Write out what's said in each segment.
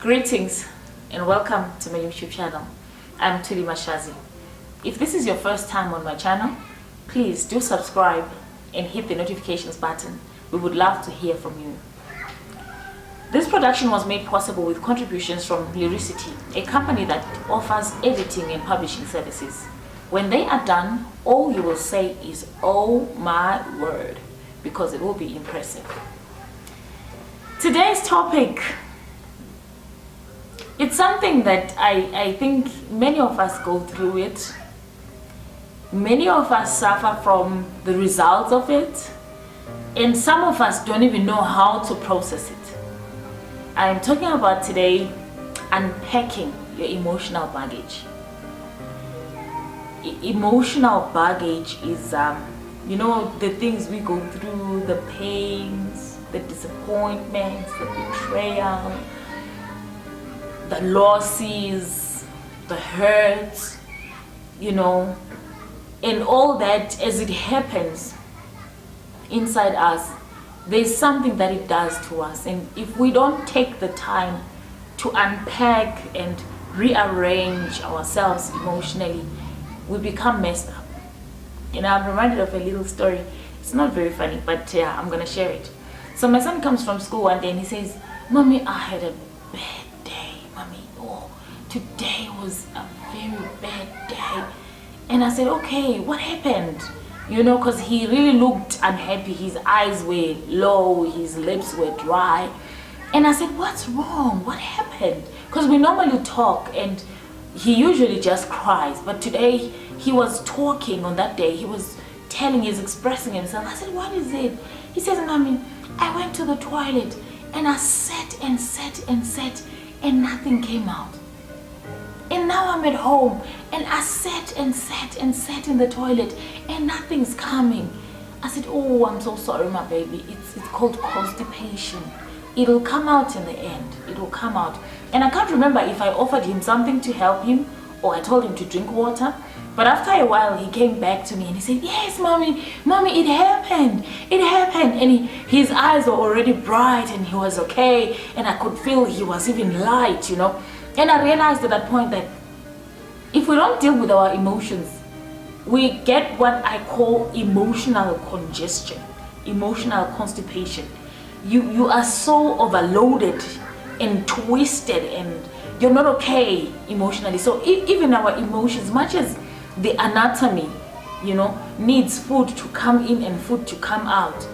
Greetings and welcome to my YouTube channel. I'm Tuli Mashazi. If this is your first time on my channel, please do subscribe and hit the notifications button. We would love to hear from you. This production was made possible with contributions from Lyricity, a company that offers editing and publishing services. When they are done, all you will say is, "Oh my word," because it will be impressive. Today's topic, it's something that I think many of us go through it. Many of us suffer from the results of it, and some of us don't even know how to process it. I'm talking about today unpacking your emotional baggage. Emotional baggage is, the things we go through, the pains, the disappointments, the betrayal, the losses, the hurts, and all that. As it happens inside us, there's something that it does to us, and if we don't take the time to unpack and rearrange ourselves emotionally, we become messed up. I'm reminded of a little story. It's not very funny, but I'm gonna share it. So my son comes from school one day and he says, "Mommy, I had a bad day. Mommy, today was a very bad day." And I said, "Okay, what happened?" Because he really looked unhappy. His eyes were low, his lips were dry. And I said, "What's wrong? What happened?" Because we normally talk and he usually just cries. But today he was talking on that day. He was expressing himself. I said, "What is it?" He says, "Mommy, I went to the toilet and I sat and nothing came out. And now I'm at home and I sat in the toilet and nothing's coming." I said, "Oh, I'm so sorry, my baby. It's called constipation. It'll come out in the end. It will come out." And I can't remember if I offered him something to help him or I told him to drink water. But after a while, he came back to me and he said, "Yes, mommy, it happened. And his eyes were already bright and he was okay. And I could feel he was even light, And I realized at that point that if we don't deal with our emotions, we get what I call emotional congestion, emotional constipation. You are so overloaded and twisted and you're not okay emotionally. So even our emotions, much as the anatomy, needs food to come in and food to come out,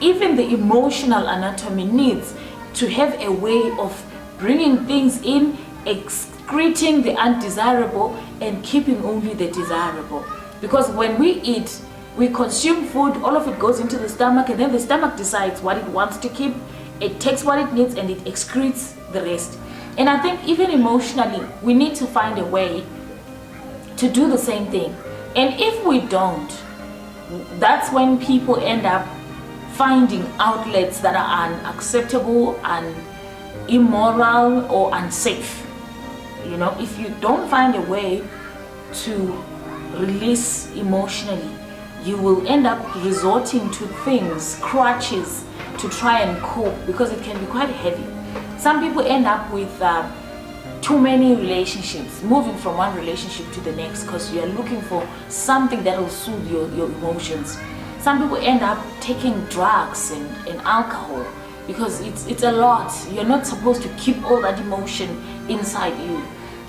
even the emotional anatomy needs to have a way of bringing things in, excreting the undesirable and keeping only the desirable. Because when we eat, we consume food, all of it goes into the stomach, and then the stomach decides what it wants to keep. It takes what it needs and it excretes the rest. And I think even emotionally, we need to find a way to do the same thing. And if we don't, that's when people end up finding outlets that are unacceptable and immoral or unsafe. If you don't find a way to release emotionally, you will end up resorting to things, crutches, to try and cope, because it can be quite heavy. Some people end up with too many relationships, moving from one relationship to the next because you are looking for something that will soothe your emotions. Some people end up taking drugs and alcohol because it's a lot. You're not supposed to keep all that emotion inside you.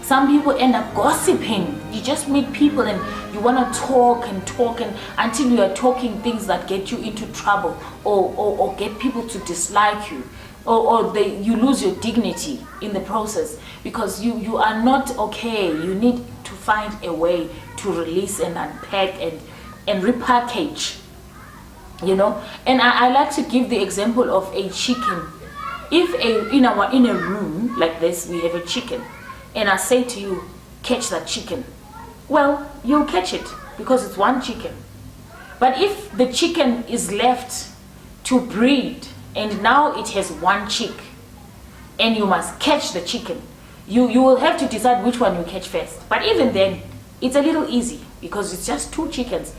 Some people end up gossiping. You just meet people and you want to talk and until you are talking things that get you into trouble or get people to dislike you, or you lose your dignity in the process because you are not okay. You need to find a way to release and unpack and repackage, And I like to give the example of a chicken. If in a room like this we have a chicken, and I say to you, "Catch that chicken," well, you'll catch it because it's one chicken. But if the chicken is left to breed and now it has one chick and you must catch the chicken, you will have to decide which one you catch first. But even then, it's a little easy because it's just two chickens.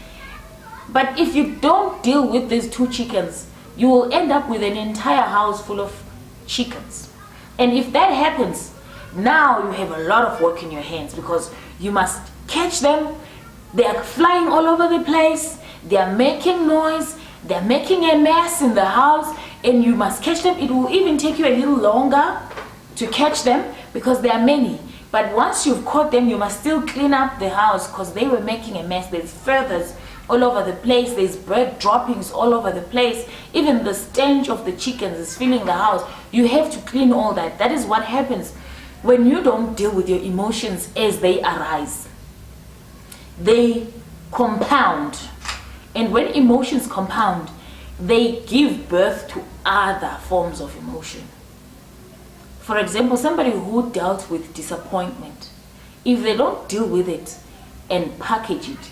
But if you don't deal with these two chickens, you will end up with an entire house full of chickens. And if that happens, now you have a lot of work in your hands, because you must catch them. They are flying all over the place. They are making noise. They are making a mess in the house, and you must catch them. It will even take you a little longer to catch them because there are many. But once you've caught them, you must still clean up the house because they were making a mess. There's feathers all over the place. There's bread droppings all over the place. Even the stench of the chickens is filling the house. You have to clean all that. That is what happens when you don't deal with your emotions as they arise. They compound. And when emotions compound, they give birth to other forms of emotion. For example, somebody who dealt with disappointment, if they don't deal with it and package it,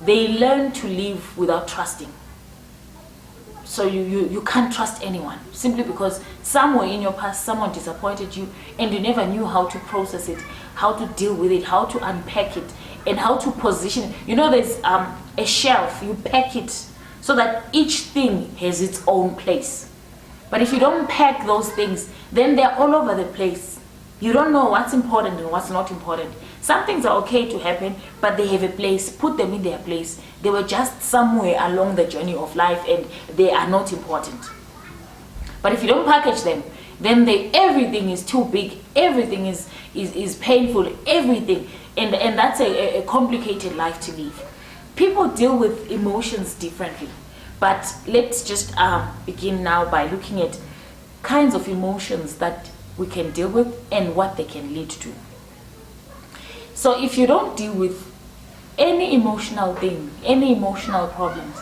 they learn to live without trusting. So you can't trust anyone simply because somewhere in your past someone disappointed you and you never knew how to process it, how to deal with it, how to unpack it, and how to position it. You know, there's a shelf, you pack it so that each thing has its own place. But if you don't pack those things, then they're all over the place. You don't know what's important and what's not important. Some things are okay to happen, but they have a place. Put them in their place. They were just somewhere along the journey of life and they are not important. But if you don't package them, then everything is too big. Everything is painful. Everything. And that's a complicated life to live. People deal with emotions differently. But let's just begin now by looking at kinds of emotions that we can deal with and what they can lead to. So if you don't deal with any emotional thing, any emotional problems,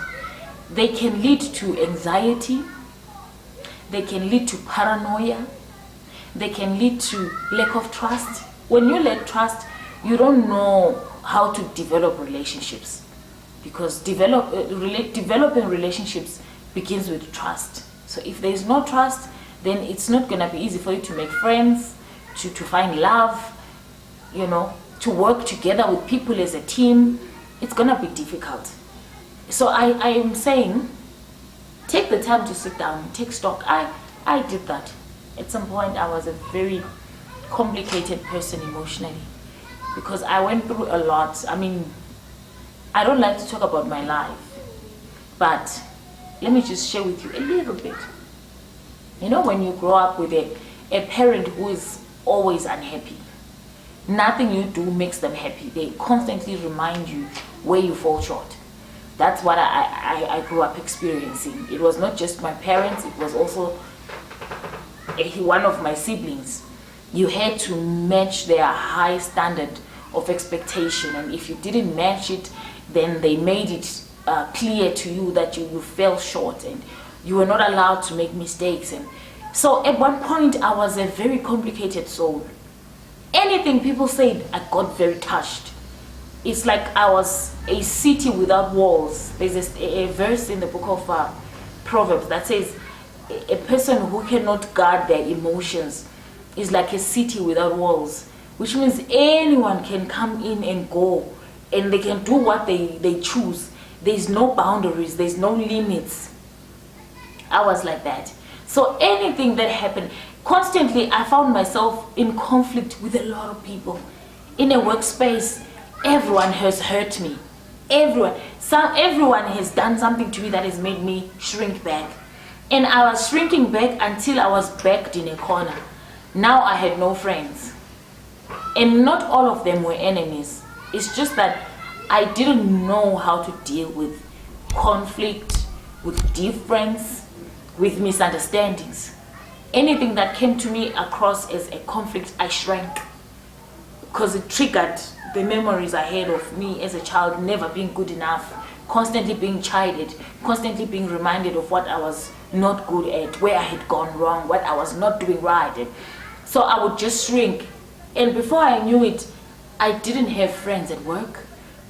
they can lead to anxiety, they can lead to paranoia, they can lead to lack of trust. When you lack trust, you don't know how to develop relationships, because developing relationships begins with trust. So if there is no trust, then it's not going to be easy for you to make friends, to find love, to work together with people as a team. It's going to be difficult. So I am saying, take the time to sit down, take stock. I did that. At some point, I was a very complicated person emotionally because I went through a lot. I mean, I don't like to talk about my life, but let me just share with you a little bit. When you grow up with a parent who is always unhappy, nothing you do makes them happy. They constantly remind you where you fall short. That's what I grew up experiencing. It was not just my parents, it was also one of my siblings. You had to match their high standard of expectation, and if you didn't match it, then they made it clear to you that you fell short and you were not allowed to make mistakes. And so at one point I was a very complicated soul. Anything people said, I got very touched. It's like I was a city without walls. There's a verse in the book of Proverbs that says a person who cannot guard their emotions is like a city without walls, which means anyone can come in and go and they can do what they choose. There's no boundaries, there's no limits. I was like that. So anything that happened, constantly I found myself in conflict with a lot of people. In a workspace, everyone has hurt me. Everyone has done something to me that has made me shrink back. And I was shrinking back until I was backed in a corner. Now I had no friends. And not all of them were enemies. It's just that I didn't know how to deal with conflict, with difference, with misunderstandings. Anything that came to me across as a conflict, I shrank, because it triggered the memories I had of me as a child never being good enough, constantly being chided, constantly being reminded of what I was not good at, where I had gone wrong, what I was not doing right. And so I would just shrink. And before I knew it, I didn't have friends at work,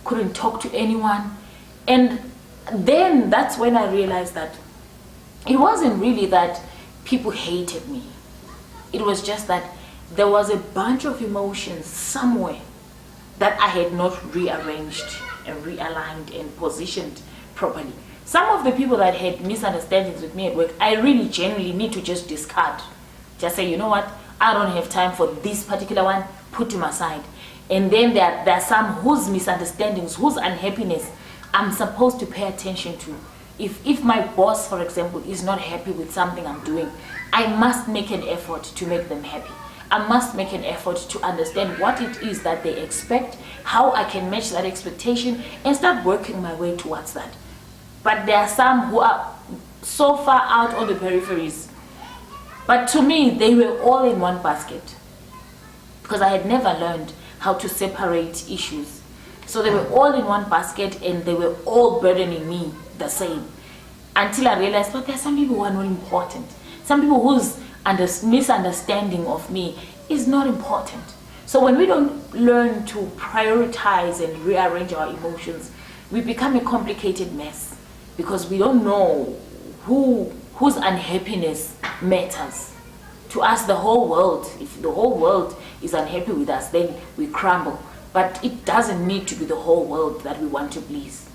couldn't talk to anyone. And then that's when I realized that it wasn't really that people hated me. It was just that there was a bunch of emotions somewhere that I had not rearranged and realigned and positioned properly. Some of the people that had misunderstandings with me at work, I really genuinely need to just discard. Just say, you know what, I don't have time for this particular one, put him aside. And then there are some whose misunderstandings, whose unhappiness I'm supposed to pay attention to. If my boss, for example, is not happy with something I'm doing, I must make an effort to make them happy. I must make an effort to understand what it is that they expect, how I can match that expectation, and start working my way towards that. But there are some who are so far out on the peripheries. But to me, they were all in one basket, because I had never learned how to separate issues. So they were all in one basket, and they were all burdening me the same. Until I realized, but there are some people who are not important. Some people whose misunderstanding of me is not important. So when we don't learn to prioritize and rearrange our emotions, we become a complicated mess, because we don't know whose unhappiness matters. To us, the whole world, if the whole world is unhappy with us, then we crumble. But it doesn't need to be the whole world that we want to please.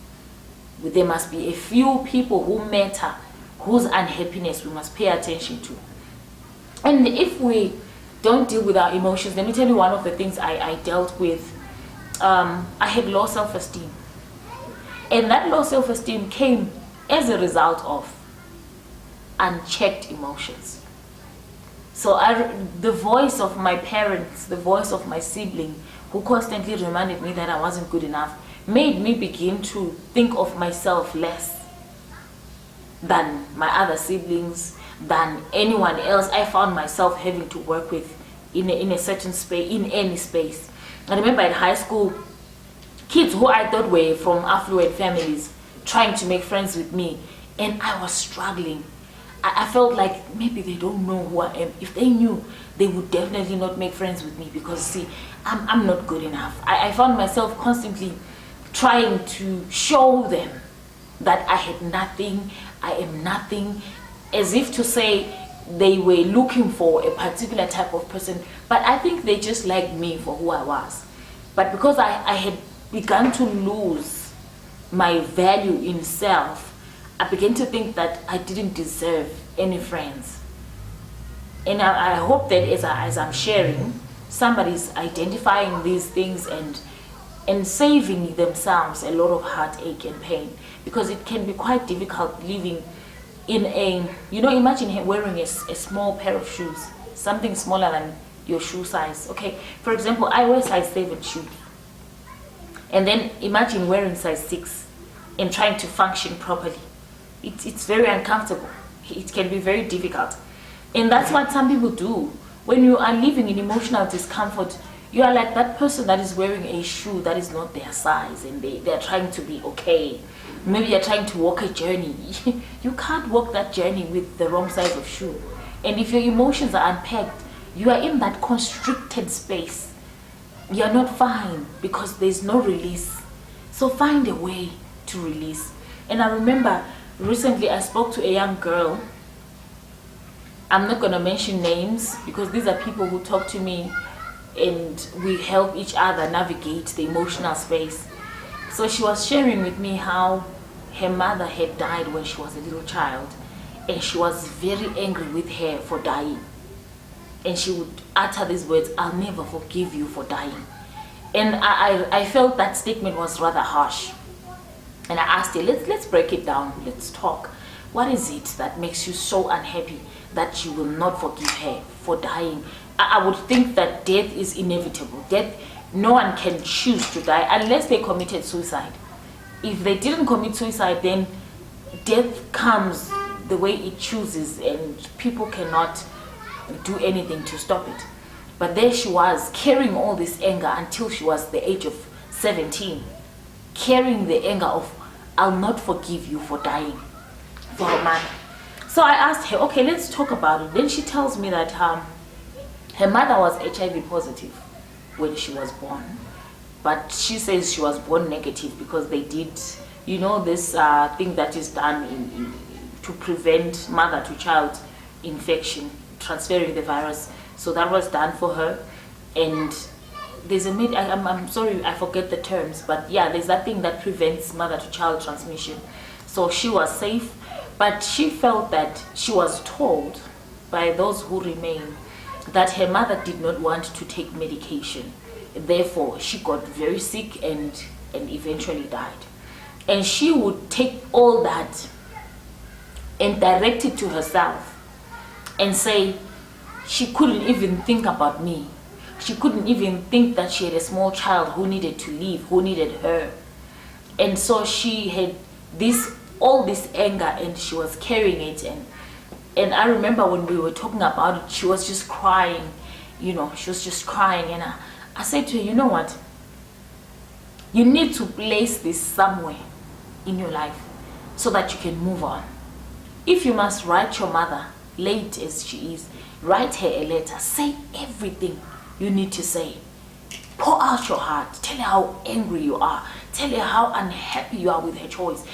There must be a few people who matter, whose unhappiness we must pay attention to. And if we don't deal with our emotions, let me tell you one of the things I dealt with. I had low self-esteem. And that low self-esteem came as a result of unchecked emotions. So the voice of my parents, the voice of my sibling, who constantly reminded me that I wasn't good enough, made me begin to think of myself less than my other siblings, than anyone else I found myself having to work with in a certain space, in any space. I remember at high school, kids who I thought were from affluent families trying to make friends with me, and I was struggling. I felt like maybe they don't know who I am. If they knew, they would definitely not make friends with me, because see, I'm not good enough. I found myself constantly trying to show them that I had nothing, I am nothing, as if to say they were looking for a particular type of person, but I think they just liked me for who I was. But because I had begun to lose my value in self, I began to think that I didn't deserve any friends. And I hope that as I'm sharing, somebody's identifying these things and saving themselves a lot of heartache and pain, because it can be quite difficult living in imagine wearing a small pair of shoes, something smaller than your shoe size. Okay, for example, I wear size 7 shoes, and then imagine wearing size 6 and trying to function properly. It's very uncomfortable. It can be very difficult, and that's what some people do. When you are living in emotional discomfort, you are like that person that is wearing a shoe that is not their size, and they're trying to be okay. Maybe you're trying to walk a journey. You can't walk that journey with the wrong size of shoe. And if your emotions are unpacked, you are in that constricted space. You're not fine, because there's no release. So find a way to release. And I remember recently I spoke to a young girl. I'm not going to mention names, because these are people who talk to me and we help each other navigate the emotional space. So she was sharing with me how her mother had died when she was a little child, and she was very angry with her for dying. And she would utter these words, "I'll never forgive you for dying." And I felt that statement was rather harsh. And I asked her, let's break it down, let's talk. What is it that makes you so unhappy that you will not forgive her for dying? I would think that death is inevitable. Death, no one can choose to die unless they committed suicide. If they didn't commit suicide, then death comes the way it chooses, and people cannot do anything to stop it. But there she was, carrying all this anger until she was the age of 17, carrying the anger of, "I'll not forgive you for dying," for her mother. So I asked her, okay, let's talk about it. Then she tells me that her mother was HIV positive when she was born, but she says she was born negative because they did, this thing that is done to prevent mother to child infection, transferring the virus. So that was done for her, and there's I'm sorry, I forget the terms, but yeah, there's that thing that prevents mother to child transmission. So she was safe, but she felt that she was told by those who remain that her mother did not want to take medication. Therefore, she got very sick and eventually died. And she would take all that and direct it to herself and say she couldn't even think about me. She couldn't even think that she had a small child who needed to leave, who needed her. And so she had all this anger, and she was carrying it. And I remember when we were talking about it, she was just crying. She was just crying. And I said to her, you know what? You need to place this somewhere in your life so that you can move on. If you must write your mother, late as she is, write her a letter. Say everything you need to say. Pour out your heart. Tell her how angry you are. Tell her how unhappy you are with her choice.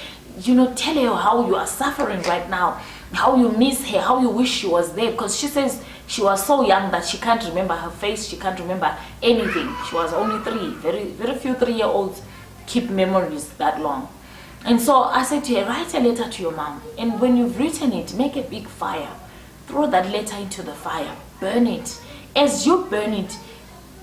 Tell her how you are suffering right now, how you miss her, how you wish she was there. Because she says she was so young that she can't remember her face, she can't remember anything. She was only 3. Very, very few 3-year-olds keep memories that long. And so I said to her, write a letter to your mom. And when you've written it, make a big fire. Throw that letter into the fire. Burn it. As you burn it,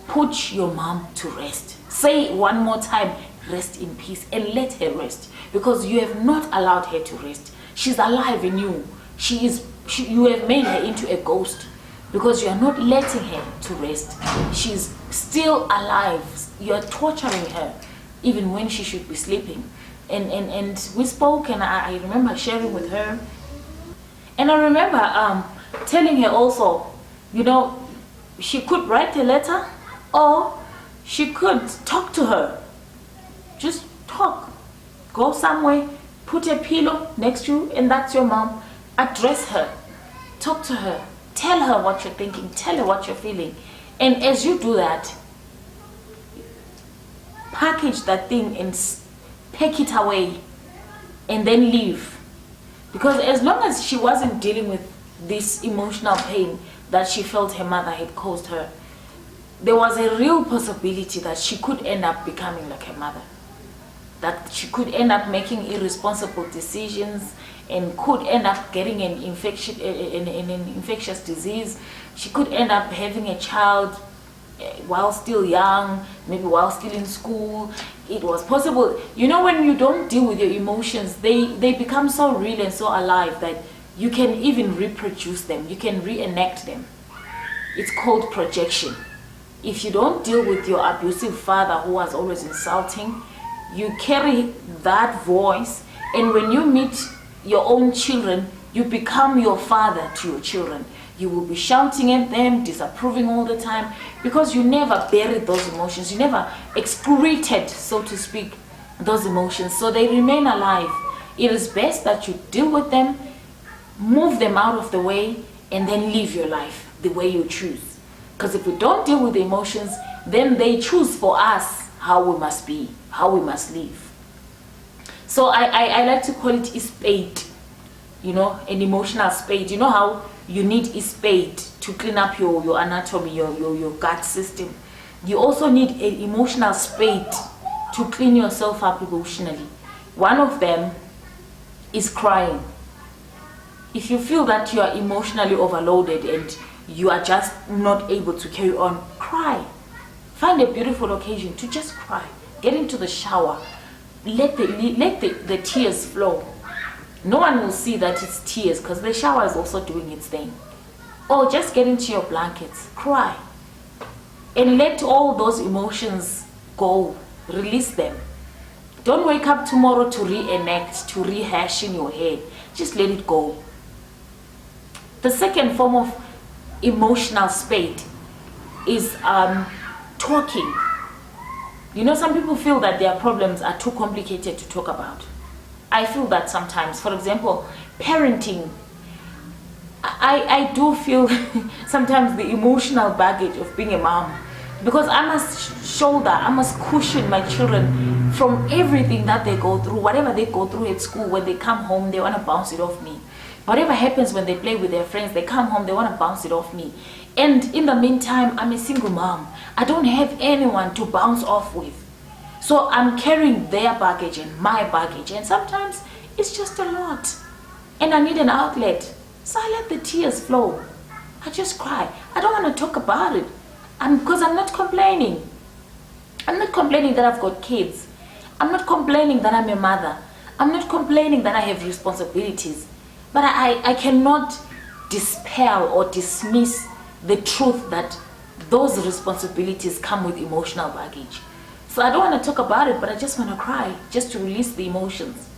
put your mom to rest. Say one more time, rest in peace, and let her rest. Because you have not allowed her to rest. She's alive in you. You have made her into a ghost because you are not letting her to rest. She's still alive. You are torturing her even when she should be sleeping. And we spoke, and I remember sharing with her. And I remember telling her also, she could write a letter or she could talk to her. Just talk. Go somewhere, put a pillow next to you, and that's your mom. Address her. Talk to her. Tell her what you're thinking. Tell her what you're feeling. And as you do that, package that thing and pack it away and then leave. Because as long as she wasn't dealing with this emotional pain that she felt her mother had caused her, there was a real possibility that she could end up becoming like her mother. That she could end up making irresponsible decisions and could end up getting an infectious disease. She could end up having a child while still young, maybe while still in school. It was possible. When you don't deal with your emotions, they become so real and so alive that you can even reproduce them. You can reenact them. It's called projection. If you don't deal with your abusive father who was always insulting, you carry that voice, and when you meet your own children, you become your father to your children. You will be shouting at them, disapproving all the time, because you never buried those emotions. You never excreted, so to speak, those emotions. So they remain alive. It is best that you deal with them, move them out of the way, and then live your life the way you choose. Because if we don't deal with the emotions, then they choose for us how we must be, how we must live. So I like to call it a spade, an emotional spade. You know how you need a spade to clean up your anatomy, your gut system. You also need an emotional spade to clean yourself up emotionally. One of them is crying. If you feel that you are emotionally overloaded and you are just not able to carry on, cry. Find a beautiful occasion to just cry. Get into the shower. Let the tears flow. No one will see that it's tears because the shower is also doing its thing. Or just get into your blankets. Cry. And let all those emotions go. Release them. Don't wake up tomorrow to reenact, to rehash in your head. Just let it go. The second form of emotional spade is talking. Some people feel that their problems are too complicated to talk about. I feel that sometimes. For example, parenting. I do feel sometimes the emotional baggage of being a mom, because I must cushion my children from everything that they go through. Whatever they go through at school, when they come home, they want to bounce it off me. Whatever happens when they play with their friends, they come home, they want to bounce it off me. And in the meantime, I'm a single mom. I don't have anyone to bounce off with. So I'm carrying their baggage and my baggage. And sometimes it's just a lot. And I need an outlet. So I let the tears flow. I just cry. I don't want to talk about it. Because I'm not complaining. I'm not complaining that I've got kids. I'm not complaining that I'm a mother. I'm not complaining that I have responsibilities. But I cannot dispel or dismiss the truth that those responsibilities come with emotional baggage. So I don't want to talk about it, but I just want to cry, just to release the emotions.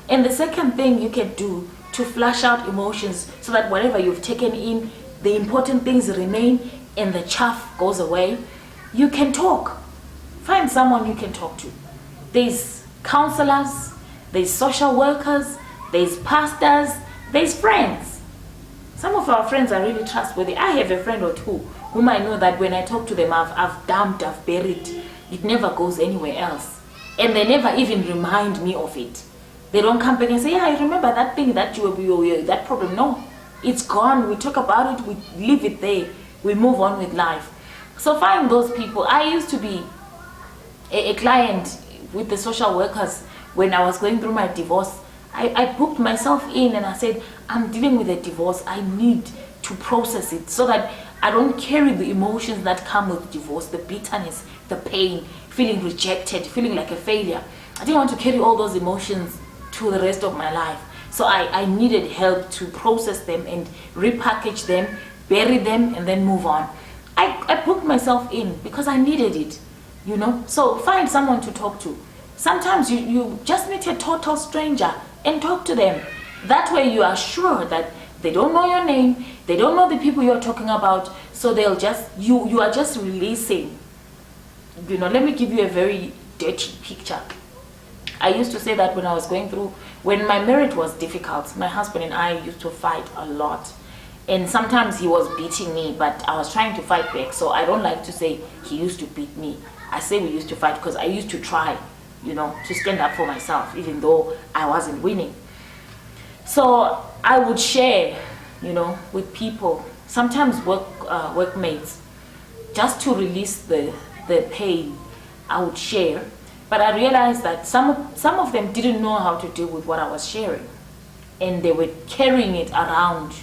And the second thing you can do to flush out emotions so that whatever you've taken in, the important things remain and the chaff goes away, you can talk. Find someone you can talk to. There's counselors, there's social workers, there's pastors, there's friends. Some of our friends are really trustworthy. I have a friend or two whom I know that when I talk to them, I've dumped, I've buried. It never goes anywhere else. And they never even remind me of it. They don't come back and say, yeah, I remember that thing that that problem. No, it's gone. We talk about it, we leave it there. We move on with life. So find those people. I used to be a client with the social workers when I was going through my divorce. I booked myself in and I said, I'm dealing with a divorce. I need to process it so that I don't carry the emotions that come with divorce, the bitterness, the pain, feeling rejected, feeling like a failure. I didn't want to carry all those emotions to the rest of my life. So I needed help to process them and repackage them, bury them, and then move on. I booked myself in because I needed it, you know. So find someone to talk to. Sometimes you just meet a total stranger and talk to them. That way you are sure that they don't know your name, they don't know the people you're talking about, so they'll just, you are just releasing. You know, let me give you a very dirty picture. I used to say that when I was going through, when my marriage was difficult, my husband and I used to fight a lot. And sometimes he was beating me, but I was trying to fight back. So I don't like to say he used to beat me. I say we used to fight because I used to try, you know, to stand up for myself, even though I wasn't winning. So I would share, you know, with people, sometimes workmates, just to release the pain. I would share. But I realized that some of them didn't know how to deal with what I was sharing. And they were carrying it around,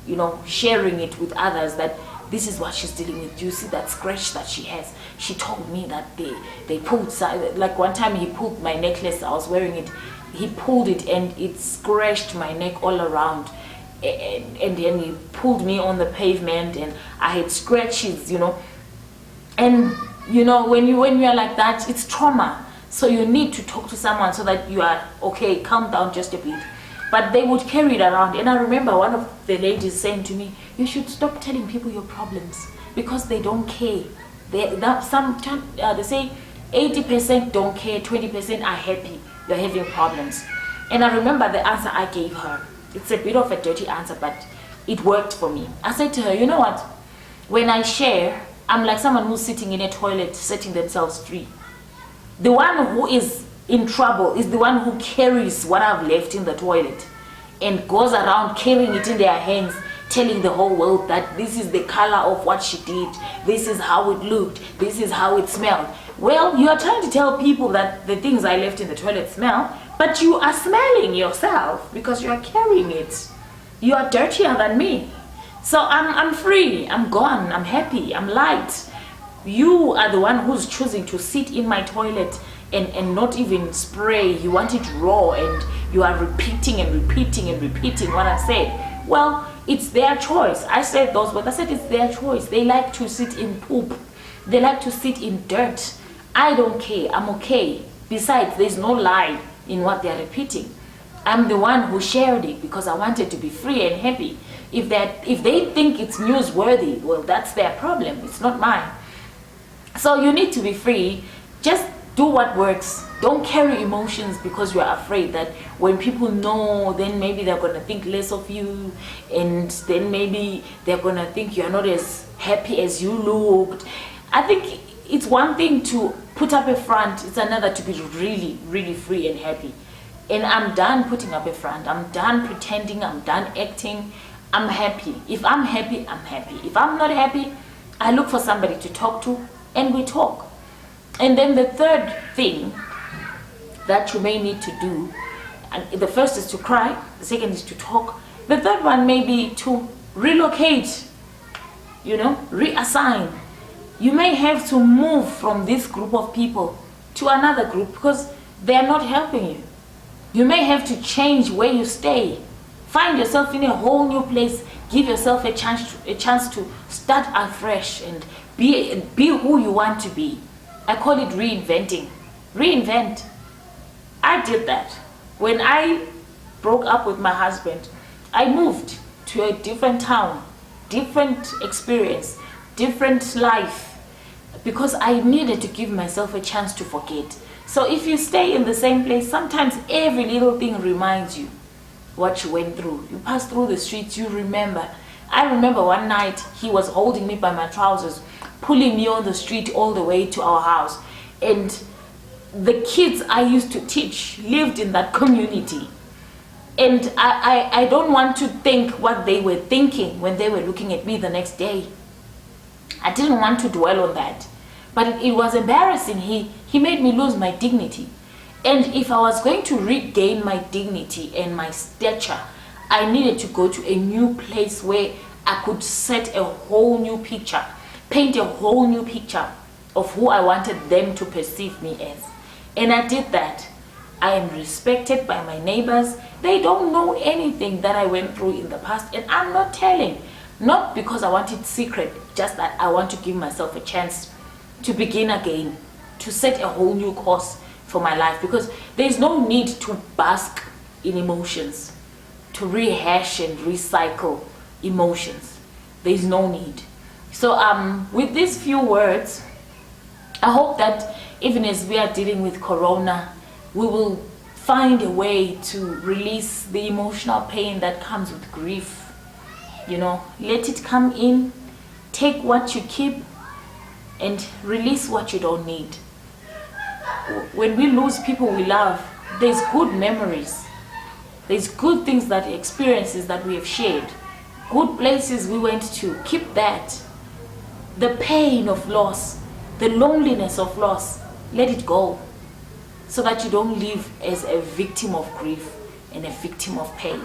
you know, sharing it with others, that this is what she's dealing with. Do you see that scratch that she has? She told me that they pulled, like one time he pulled my necklace, I was wearing it, he pulled it and it scratched my neck all around. And then he pulled me on the pavement and I had scratches, you know. And you know, when you are like that, it's trauma. So you need to talk to someone so that you are okay, calm down just a bit. But they would carry it around. And I remember one of the ladies saying to me, you should stop telling people your problems because they don't care. They say 80% don't care, 20% are happy you're having problems. And I remember the answer I gave her. It's a bit of a dirty answer, but it worked for me. I said to her, you know what? When I share, I'm like someone who's sitting in a toilet, setting themselves free. The one who is in trouble is the one who carries what I've left in the toilet and goes around carrying it in their hands, telling the whole world that this is the color of what she did, this is how it looked, this is how it smelled. Well, you are trying to tell people that the things I left in the toilet smell, but you are smelling yourself because you are carrying it. You are dirtier than me. So I'm free, I'm gone, I'm happy, I'm light. You are the one who's choosing to sit in my toilet and not even spray. You want it raw and you are repeating and repeating and repeating what I said. Well, it's their choice. I said those words. I said it's their choice. They like to sit in poop. They like to sit in dirt. I don't care. I'm okay. Besides, there's no lie in what they're repeating. I'm the one who shared it because I wanted to be free and happy. If they think it's newsworthy, well, that's their problem. It's not mine. So you need to be free. Just do what works. Don't carry emotions because you are afraid that when people know, then maybe they're going to think less of you, and then maybe they're going to think you're not as happy as you looked. I think it's one thing to put up a front. It's another to be really, really free and happy. And I'm done putting up a front. I'm done pretending. I'm done acting. I'm happy. If I'm happy, I'm happy. If I'm not happy, I look for somebody to talk to and we talk. And then the third thing that you may need to do, and the first is to cry, the second is to talk, the third one may be to relocate. reassign. You may have to move from this group of people to another group because they are not helping you. You may have to change where you stay. Find yourself in a whole new place. Give yourself a chance to start afresh and be who you want to be. I call it reinventing. Reinvent. I did that. When I broke up with my husband, I moved to a different town, different experience, different life, because I needed to give myself a chance to forget. So if you stay in the same place, sometimes every little thing reminds you what you went through. You pass through the streets, you remember. I remember one night he was holding me by my trousers, pulling me on the street all the way to our house. And the kids I used to teach lived in that community. And I don't want to think what they were thinking when they were looking at me the next day. I didn't want to dwell on that. But it was embarrassing. He made me lose my dignity. And if I was going to regain my dignity and my stature, I needed to go to a new place where I could set a whole new picture, paint a whole new picture of who I wanted them to perceive me as. And I did that. I am respected by my neighbors. They don't know anything that I went through in the past, and I'm not telling. Not because I want it secret, just that I want to give myself a chance to begin again, to set a whole new course for my life, because there's no need to bask in emotions, to rehash and recycle emotions. There's no need. So with these few words, I hope that even as we are dealing with Corona, we will find a way to release the emotional pain that comes with grief. Let it come in, take what you keep, and release what you don't need. When we lose people we love, there's good memories. There's good things, experiences that we have shared. Good places we went to. Keep that. The pain of loss, the loneliness of loss, let it go. So that you don't live as a victim of grief and a victim of pain.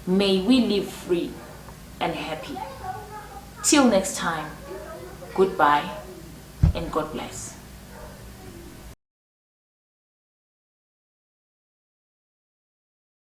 May we live free and happy. Till next time, goodbye and God bless.